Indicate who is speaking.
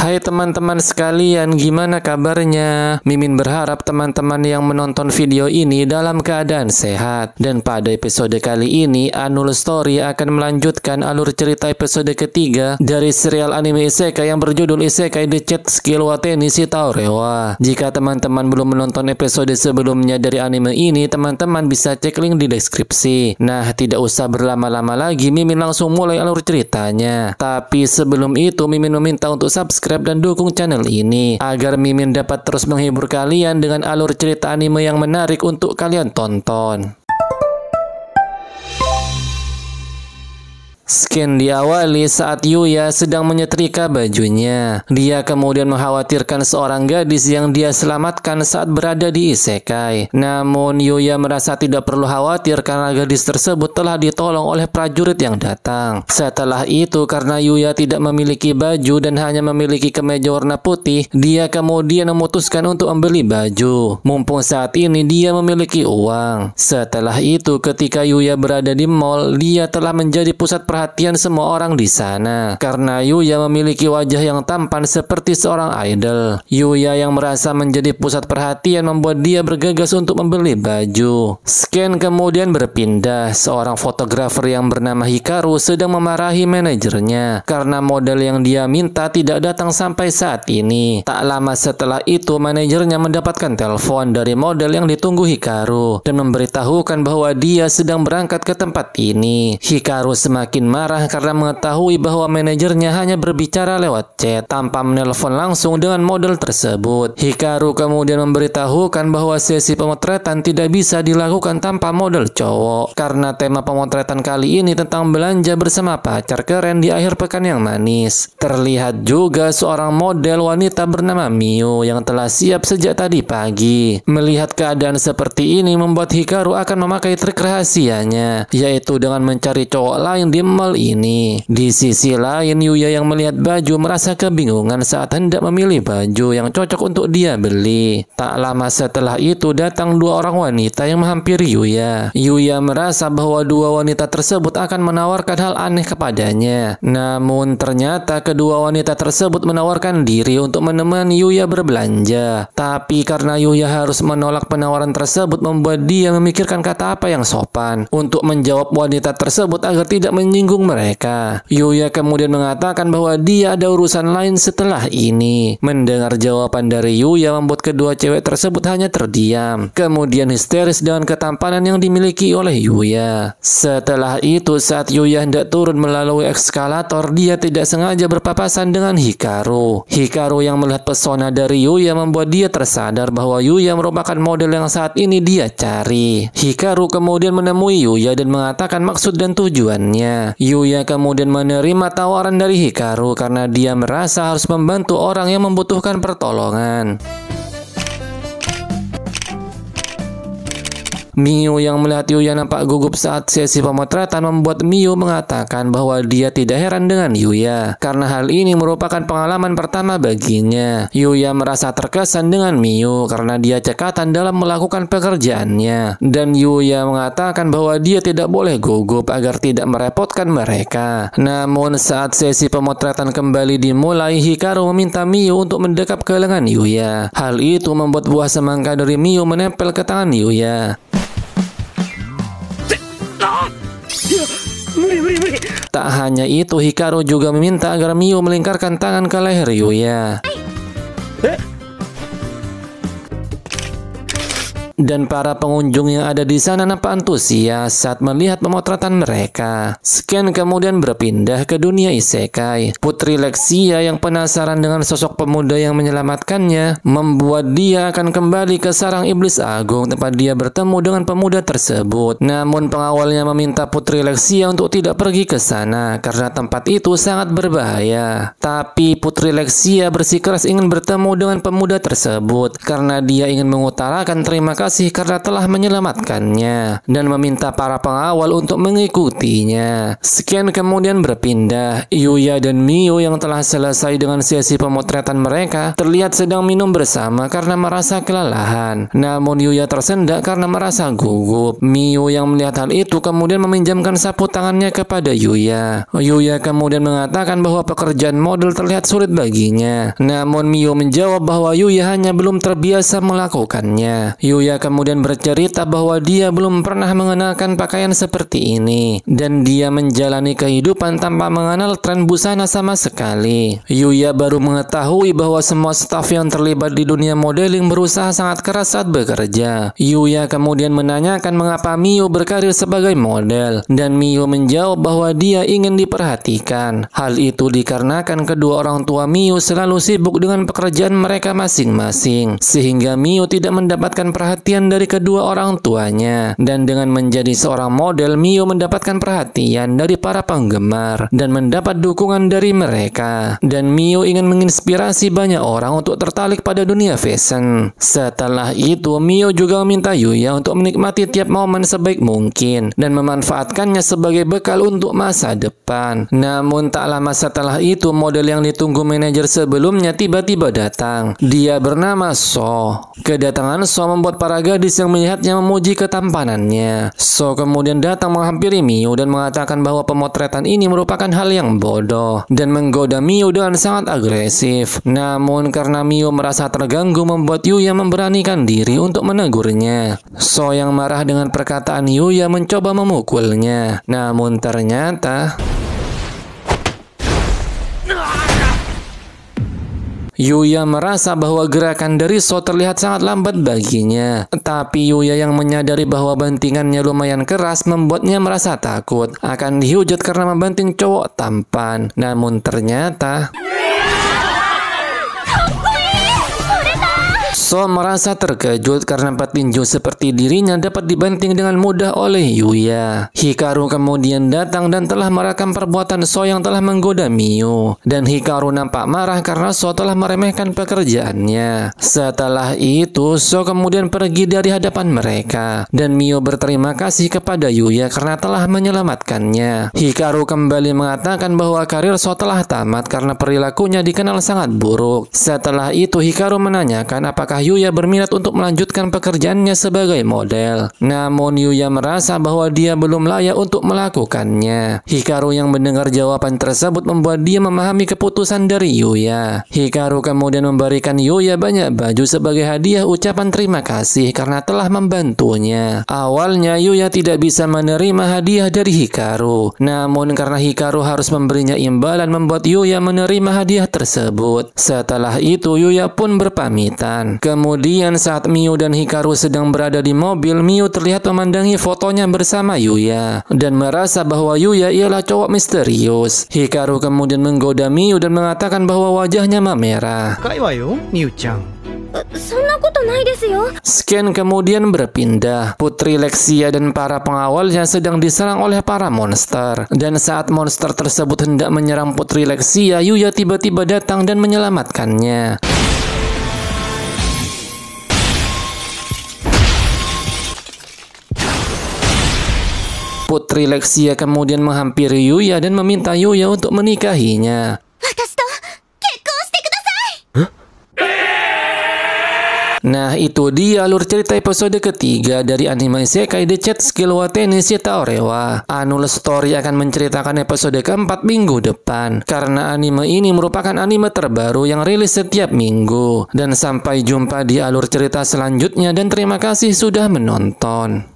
Speaker 1: Hai teman-teman sekalian, gimana kabarnya? Mimin berharap teman-teman yang menonton video ini dalam keadaan sehat. Dan pada episode kali ini, Anul Story akan melanjutkan alur cerita episode ketiga dari serial anime isekai yang berjudul Isekai Dechetsuki wa Tenshi Taorewa. Jika teman-teman belum menonton episode sebelumnya dari anime ini, teman-teman bisa cek link di deskripsi. Nah, tidak usah berlama-lama lagi, Mimin langsung mulai alur ceritanya. Tapi sebelum itu, Mimin meminta untuk subscribe dan dukung channel ini agar Mimin dapat terus menghibur kalian dengan alur cerita anime yang menarik untuk kalian tonton. Scan diawali saat Yuya sedang menyetrika bajunya. Dia kemudian mengkhawatirkan seorang gadis yang dia selamatkan saat berada di isekai. Namun Yuya merasa tidak perlu khawatir karena gadis tersebut telah ditolong oleh prajurit yang datang. Setelah itu, karena Yuya tidak memiliki baju dan hanya memiliki kemeja warna putih, dia kemudian memutuskan untuk membeli baju. Mumpung saat ini dia memiliki uang. Setelah itu, ketika Yuya berada di mall, dia telah menjadi pusat perhatian semua orang di sana karena Yuya memiliki wajah yang tampan seperti seorang idol. Yuya yang merasa menjadi pusat perhatian membuat dia bergegas untuk membeli baju. Scan kemudian berpindah. Seorang fotografer yang bernama Hikaru sedang memarahi manajernya karena model yang dia minta tidak datang sampai saat ini. Tak lama setelah itu, manajernya mendapatkan telepon dari model yang ditunggu Hikaru dan memberitahukan bahwa dia sedang berangkat ke tempat ini. Hikaru semakin marah karena mengetahui bahwa manajernya hanya berbicara lewat chat tanpa menelpon langsung dengan model tersebut. Hikaru kemudian memberitahukan bahwa sesi pemotretan tidak bisa dilakukan tanpa model cowok karena tema pemotretan kali ini tentang belanja bersama pacar keren di akhir pekan yang manis. Terlihat juga seorang model wanita bernama Miu yang telah siap sejak tadi pagi. Melihat keadaan seperti ini membuat Hikaru akan memakai trik rahasianya, yaitu dengan mencari cowok lain di mall ini. Di sisi lain, Yuya yang melihat baju merasa kebingungan saat hendak memilih baju yang cocok untuk dia beli. Tak lama setelah itu datang dua orang wanita yang menghampiri Yuya. Yuya merasa bahwa dua wanita tersebut akan menawarkan hal aneh kepadanya. Namun ternyata kedua wanita tersebut menawarkan diri untuk menemani Yuya berbelanja. Tapi karena Yuya harus menolak penawaran tersebut membuat dia memikirkan kata apa yang sopan untuk menjawab wanita tersebut agar tidak menyinggung mereka. Yuya kemudian mengatakan bahwa dia ada urusan lain setelah ini. Mendengar jawaban dari Yuya membuat kedua cewek tersebut hanya terdiam, kemudian histeris dengan ketampanan yang dimiliki oleh Yuya. Setelah itu, saat Yuya hendak turun melalui eskalator, dia tidak sengaja berpapasan dengan Hikaru. Hikaru yang melihat pesona dari Yuya membuat dia tersadar bahwa Yuya merupakan model yang saat ini dia cari. Hikaru kemudian menemui Yuya dan mengatakan maksud dan tujuannya. Yuya kemudian menerima tawaran dari Hikaru karena dia merasa harus membantu orang yang membutuhkan pertolongan. Miu yang melihat Yuya nampak gugup saat sesi pemotretan membuat Miu mengatakan bahwa dia tidak heran dengan Yuya karena hal ini merupakan pengalaman pertama baginya. Yuya merasa terkesan dengan Miu karena dia cekatan dalam melakukan pekerjaannya, dan Yuya mengatakan bahwa dia tidak boleh gugup agar tidak merepotkan mereka. Namun saat sesi pemotretan kembali dimulai, Hikaru meminta Miu untuk mendekap ke lengan Yuya. Hal itu membuat buah semangka dari Miu menempel ke tangan Yuya. Tak hanya itu, Hikaru juga meminta agar Miu melingkarkan tangan ke leher Yuya. Dan para pengunjung yang ada di sana nampak antusias saat melihat pemotretan mereka. Scan kemudian berpindah ke dunia isekai. Putri Lexia yang penasaran dengan sosok pemuda yang menyelamatkannya membuat dia akan kembali ke sarang iblis agung tempat dia bertemu dengan pemuda tersebut. Namun pengawalnya meminta Putri Lexia untuk tidak pergi ke sana karena tempat itu sangat berbahaya. Tapi Putri Lexia bersikeras ingin bertemu dengan pemuda tersebut karena dia ingin mengutarakan terima kasih kasih karena telah menyelamatkannya dan meminta para pengawal untuk mengikutinya. Sekian kemudian berpindah, Yuya dan Mio yang telah selesai dengan sesi pemotretan mereka terlihat sedang minum bersama karena merasa kelelahan. Namun Yuya tersendak karena merasa gugup. Mio yang melihat hal itu kemudian meminjamkan sapu tangannya kepada Yuya. Yuya kemudian mengatakan bahwa pekerjaan model terlihat sulit baginya. Namun Mio menjawab bahwa Yuya hanya belum terbiasa melakukannya. Yuya kemudian bercerita bahwa dia belum pernah mengenakan pakaian seperti ini dan dia menjalani kehidupan tanpa mengenal tren busana sama sekali. Yuya baru mengetahui bahwa semua staf yang terlibat di dunia modeling berusaha sangat keras saat bekerja. Yuya kemudian menanyakan mengapa Mio berkarir sebagai model dan Mio menjawab bahwa dia ingin diperhatikan. Hal itu dikarenakan kedua orang tua Mio selalu sibuk dengan pekerjaan mereka masing-masing sehingga Mio tidak mendapatkan perhatian dari kedua orang tuanya. Dan dengan menjadi seorang model, Mio mendapatkan perhatian dari para penggemar dan mendapat dukungan dari mereka. Dan Mio ingin menginspirasi banyak orang untuk tertarik pada dunia fashion. Setelah itu, Mio juga meminta Yuya untuk menikmati tiap momen sebaik mungkin dan memanfaatkannya sebagai bekal untuk masa depan. Namun tak lama setelah itu, model yang ditunggu manajer sebelumnya tiba-tiba datang. Dia bernama So. Kedatangan So membuat para gadis yang melihatnya memuji ketampanannya. So kemudian datang menghampiri Mio dan mengatakan bahwa pemotretan ini merupakan hal yang bodoh dan menggoda Mio dengan sangat agresif. Namun karena Mio merasa terganggu membuat Yuya memberanikan diri untuk menegurnya. So yang marah dengan perkataan Yuya mencoba memukulnya. Namun ternyata Yuya merasa bahwa gerakan dari So terlihat sangat lambat baginya. Tapi Yuya yang menyadari bahwa bantingannya lumayan keras membuatnya merasa takut akan dihujat karena membanting cowok tampan. Namun ternyata So merasa terkejut karena petinju seperti dirinya dapat dibanting dengan mudah oleh Yuya. Hikaru kemudian datang dan telah merekam perbuatan So yang telah menggoda Mio. Dan Hikaru nampak marah karena So telah meremehkan pekerjaannya. Setelah itu, So kemudian pergi dari hadapan mereka. Dan Mio berterima kasih kepada Yuya karena telah menyelamatkannya. Hikaru kembali mengatakan bahwa karir So telah tamat karena perilakunya dikenal sangat buruk. Setelah itu, Hikaru menanyakan apakah Yuya berminat untuk melanjutkan pekerjaannya sebagai model. Namun Yuya merasa bahwa dia belum layak untuk melakukannya. Hikaru yang mendengar jawaban tersebut membuat dia memahami keputusan dari Yuya. Hikaru kemudian memberikan Yuya banyak baju sebagai hadiah ucapan terima kasih karena telah membantunya. Awalnya Yuya tidak bisa menerima hadiah dari Hikaru. Namun karena Hikaru harus memberinya imbalan membuat Yuya menerima hadiah tersebut. Setelah itu Yuya pun berpamitan. Kemudian saat Mio dan Hikaru sedang berada di mobil, Mio terlihat memandangi fotonya bersama Yuya dan merasa bahwa Yuya ialah cowok misterius. Hikaru kemudian menggoda Mio dan mengatakan bahwa wajahnya memerah. Scan kemudian berpindah. Putri Lexia dan para pengawalnya sedang diserang oleh para monster. Dan saat monster tersebut hendak menyerang Putri Lexia, Yuya tiba-tiba datang dan menyelamatkannya. Putri Lexia kemudian menghampiri Yuya dan meminta Yuya untuk menikahinya. Nah, itu dia alur cerita episode ketiga dari anime isekai The Chat Skill wa Tennis Taorewa. Annual Story akan menceritakan episode keempat minggu depan, karena anime ini merupakan anime terbaru yang rilis setiap minggu. Dan sampai jumpa di alur cerita selanjutnya dan terima kasih sudah menonton.